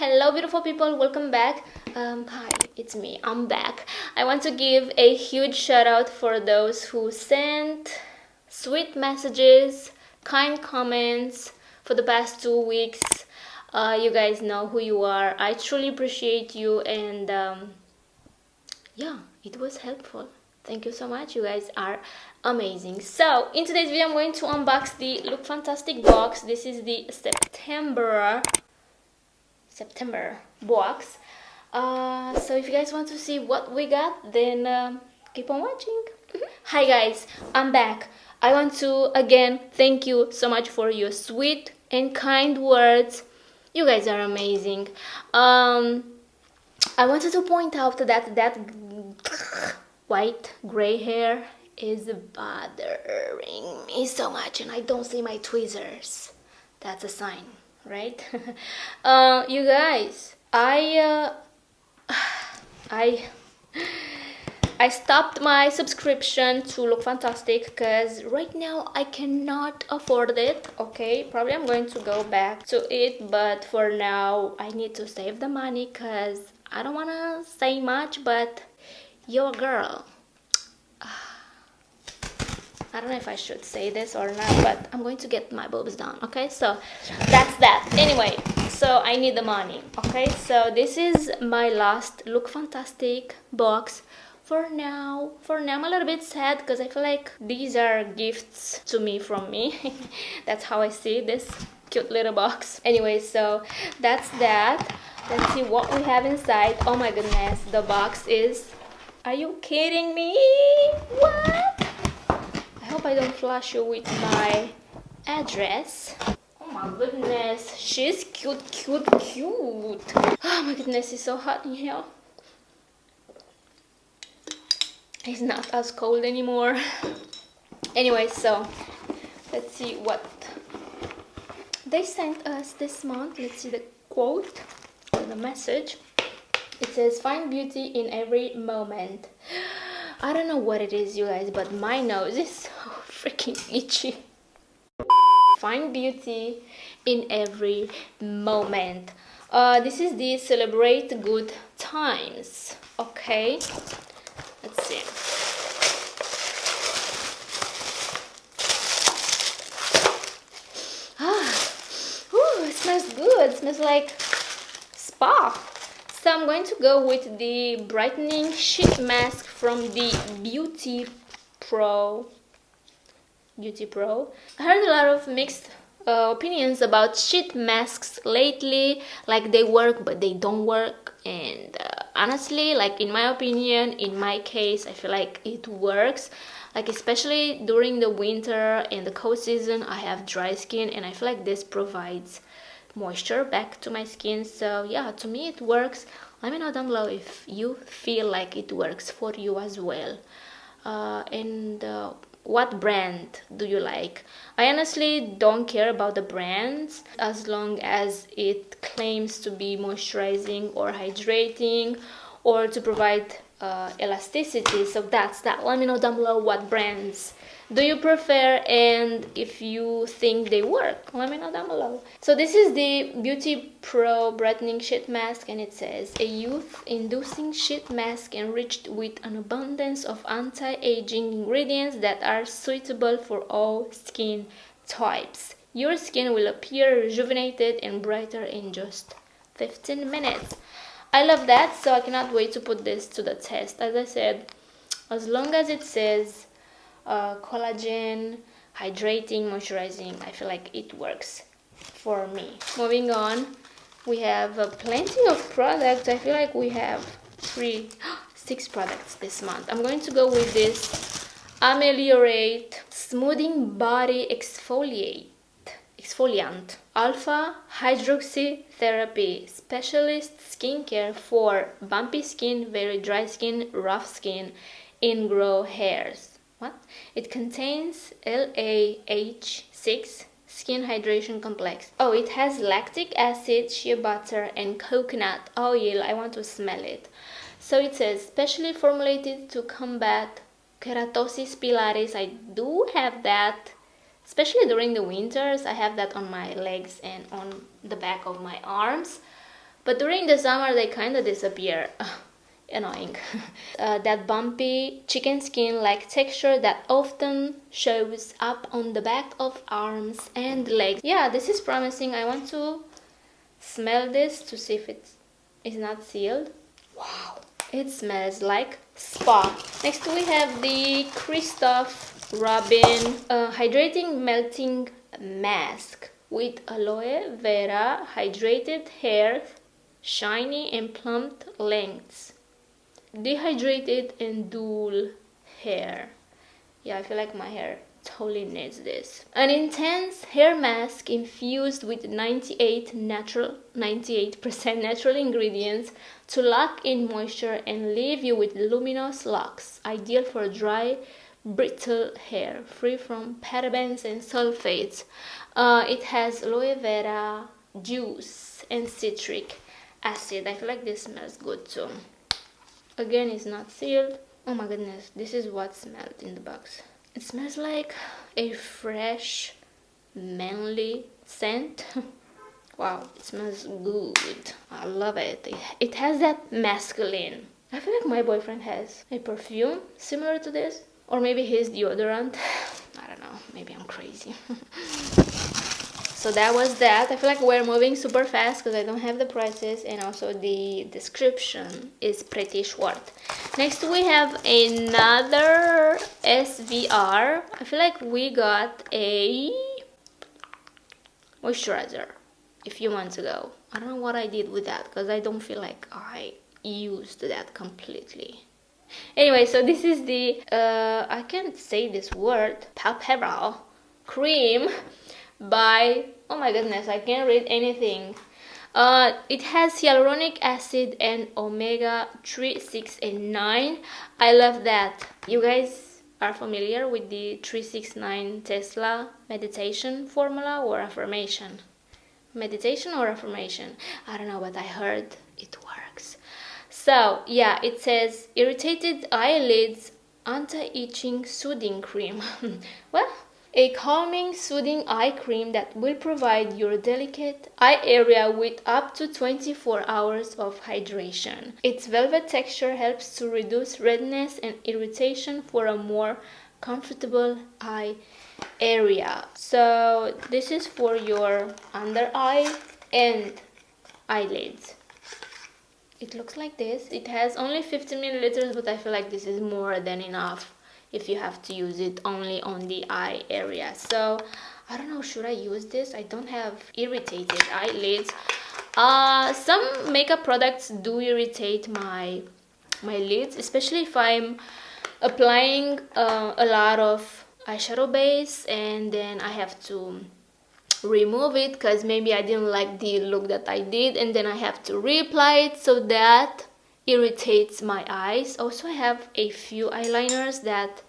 Hello beautiful people, welcome back. Hi, it's me, I'm back. I want to give a huge shout out for those who sent sweet messages, kind comments for the past 2 weeks. You guys know who you are. I truly appreciate you, and yeah, it was helpful. Thank you so much. You guys are amazing. So in today's video I'm going to unbox the LookFantastic box. This is the September box. So if you guys want to see what we got, then keep on watching. Hi guys, I'm back. I want to again thank you so much for your sweet and kind words. You guys are amazing. I wanted to point out that white gray hair is bothering me so much, and I don't see my tweezers. That's a sign, right? You guys, I stopped my subscription to LookFantastic because right now I cannot afford it. Okay, probably I'm going to go back to it, but for now I need to save the money because I don't want to say much, but your girl, I don't know if I should say this or not, but I'm going to get my boobs done. Okay, so that's that. Anyway, so I need the money. Okay, so this is my last LookFantastic box for now. I'm a little bit sad because I feel like these are gifts to me from me. That's how I see this cute little box. Anyway, so that's that. Let's see what we have inside. Oh my goodness, the box is... Are you kidding me? What? I hope I don't flash you with my address. Oh my goodness, she's cute. Oh my goodness, it's so hot in here. It's not as cold anymore. Anyway, so let's see what they sent us this month. Let's see the quote or the message. It says, find beauty in every moment. I don't know what it is, you guys, but my nose is so freaking itchy. Find beauty in every moment. This is the celebrate good times. Okay, let's see. It smells good. It smells like spa. So I'm going to go with the brightening sheet mask from the Beauty Pro. I heard a lot of mixed opinions about sheet masks lately, like they work but they don't work, and honestly, like in my opinion, in my case, I feel like it works, like especially during the winter and the cold season. I have dry skin and I feel like this provides moisture back to my skin. So yeah, to me it works. Let me know down below if you feel like it works for you as well. And what brand do you like? I honestly don't care about the brands as long as it claims to be moisturizing or hydrating or to provide elasticity. So that's that. Let me know down below what brands do you prefer, and if you think they work, let me know down below. So this is the Beauty Pro brightening sheet mask, and it says a youth-inducing sheet mask enriched with an abundance of anti-aging ingredients that are suitable for all skin types. Your skin will appear rejuvenated and brighter in just 15 minutes. I love that, so I cannot wait to put this to the test. As I said, as long as it says collagen, hydrating, moisturizing, I feel like it works for me. Moving on, we have plenty of products. I feel like we have 6 products this month. I'm going to go with this Ameliorate Smoothing Body Exfoliant Alpha Hydroxy Therapy Specialist Skincare for bumpy skin, very dry skin, rough skin, ingrown hairs. What? It contains LAH6 skin hydration complex. Oh, it has lactic acid, shea butter, and coconut oil. I want to smell it. So it says specially formulated to combat keratosis pilaris. I do have that, especially during the winters. I have that on my legs and on the back of my arms. but during the summer they kind of disappear. Annoying. That bumpy chicken skin like texture that often shows up on the back of arms and legs. Yeah, this is promising. I want to smell this to see if it is not sealed. Wow, it smells like spa. Next we have the Christophe Robin Hydrating Melting Mask with aloe vera, hydrated hair, shiny and plump lengths, dehydrated and dull hair. Yeah, I feel like my hair totally needs this. An intense hair mask infused with 98% natural ingredients to lock in moisture and leave you with luminous locks, ideal for dry, brittle hair, free from parabens and sulfates. It has aloe vera juice and citric acid. I feel like this smells good too. Again, it's not sealed. Oh my goodness, this is what smelled in the box. It smells like a fresh, manly scent. Wow, it smells good. I love it. It has that masculine. I feel like my boyfriend has a perfume similar to this. Or maybe his deodorant. I don't know, maybe I'm crazy. So that was that. I feel like we're moving super fast because I don't have the prices, and also the description is pretty short. Next we have another SVR. I feel like we got a moisturizer a few months ago. I don't know what I did with that because I don't feel like I used that completely. Anyway, so this is the I can't say this word, Palpebral cream by, oh my goodness, I can't read anything. It has hyaluronic acid and omega-3, 6 and 9. I love that. You guys are familiar with the 369 Tesla meditation formula or affirmation? Meditation or affirmation? I don't know, but I heard it works. So yeah, it says irritated eyelids anti-itching soothing cream. Well, a calming, soothing eye cream that will provide your delicate eye area with up to 24 hours of hydration. Its velvet texture helps to reduce redness and irritation for a more comfortable eye area. So this is for your under eye and eyelids. It looks like this. It has only 50 milliliters, but I feel like this is more than enough if you have to use it only on the eye area. So I don't know, should I use this? I don't have irritated eyelids. Some makeup products do irritate my lids, especially if I'm applying a lot of eyeshadow base and then I have to remove it because maybe I didn't like the look that I did, and then I have to reapply it, so that irritates my eyes. Also, I have a few eyeliners that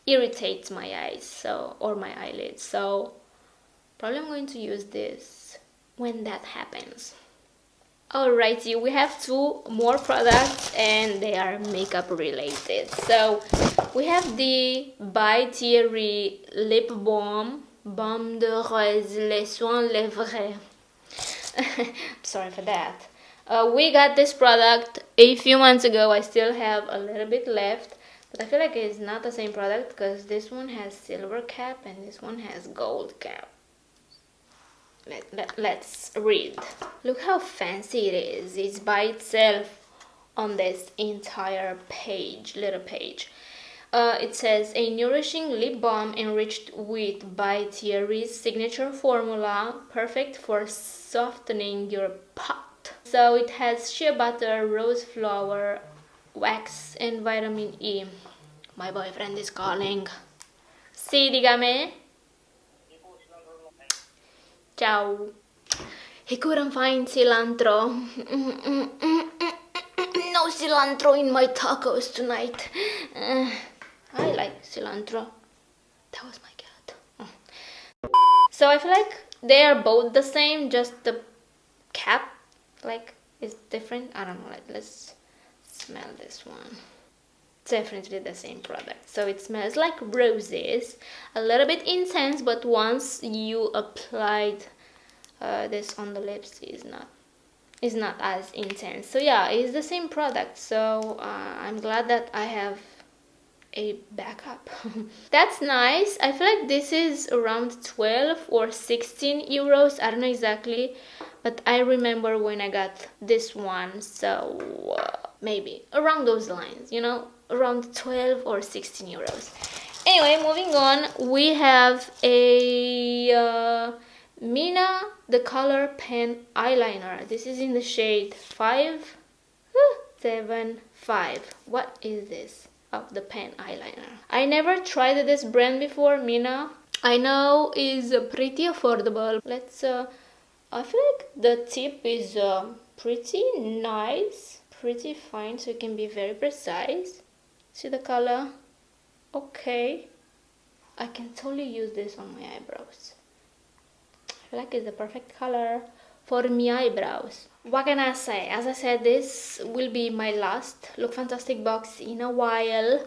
irritates my eyes, so, or my eyelids, so probably I'm going to use this when that happens. Alrighty, we have two more products and they are makeup related. So we have the by Thierry Lip Balm, Baume de Rose, Les Soins Les Vrais. Sorry for that. We got this product a few months ago. I still have a little bit left, but I feel like it's not the same product because this one has silver cap and this one has gold cap. Let's read. Look how fancy it is. It's by itself on this entire page, little page. It says a nourishing lip balm enriched with by Thierry's signature formula, perfect for softening your pot. So it has shea butter, rose flower, wax and vitamin E. My boyfriend is calling. Sí, dígame. Ciao. He couldn't find cilantro. No cilantro in my tacos tonight. I like cilantro. That was my cat. So I feel like they are both the same, just the cap like is different. I don't know, like, let's smell this one. Definitely the same product. So it smells like roses, a little bit intense, but once you applied this on the lips, it's not is not as intense. So yeah, it's the same product, so I'm glad that I have a backup. That's nice. I feel like this is around 12 or 16 euros. I don't know exactly, but I remember when I got this one, so maybe around those lines, you know, around 12 or 16 euros. Anyway, moving on, we have a Mina the Color Pen Eyeliner. This is in the shade 575. What is this? Of the pen eyeliner. I never tried this brand before, Mina. I know is pretty affordable. Let's I feel like the tip is pretty nice, pretty fine, so it can be very precise. See the color? Okay. I can totally use this on my eyebrows. I feel like it's the perfect color for my eyebrows. What can I say? As I said, this will be my last LookFantastic box in a while.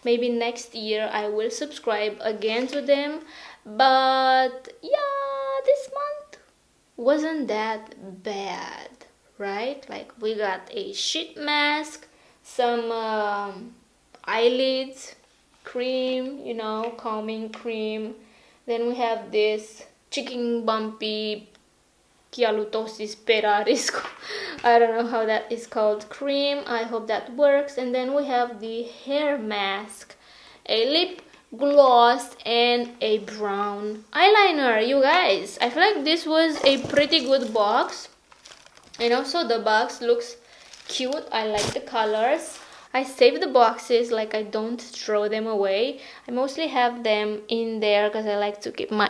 Maybe next year I will subscribe again to them. But yeah, this month wasn't that bad, right? Like we got a sheet mask, some eyelids cream, you know, calming cream. Then we have this chicken bumpy Chialutosis perarisco. I don't know how that is called, cream. I hope that works. And then we have the hair mask, a lip gloss, and a brown eyeliner. You guys, I feel like this was a pretty good box, and also the box looks cute. I like the colors. I save the boxes, like I don't throw them away. I mostly have them in there because I like to keep my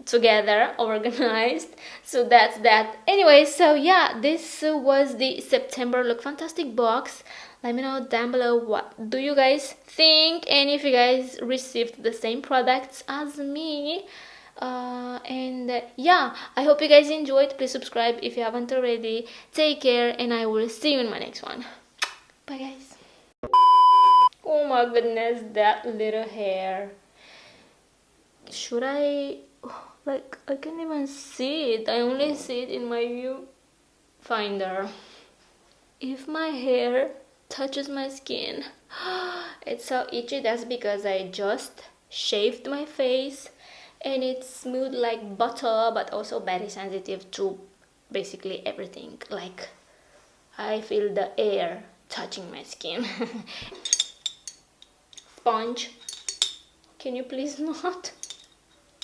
together, organized. So that's that. Anyway, so yeah, this was the September LookFantastic box. Let me know down below what do you guys think, and if you guys received the same products as me. Yeah, I hope you guys enjoyed. Please subscribe if you haven't already. Take care, and I will see you in my next one. Bye guys. Oh my goodness, that little hair. Should I, like, I can't even see it. I only see it in my viewfinder. If my hair touches my skin, it's so itchy. That's because I just shaved my face and it's smooth like butter, but also very sensitive to basically everything. Like, I feel the air touching my skin. Sponge, can you please not?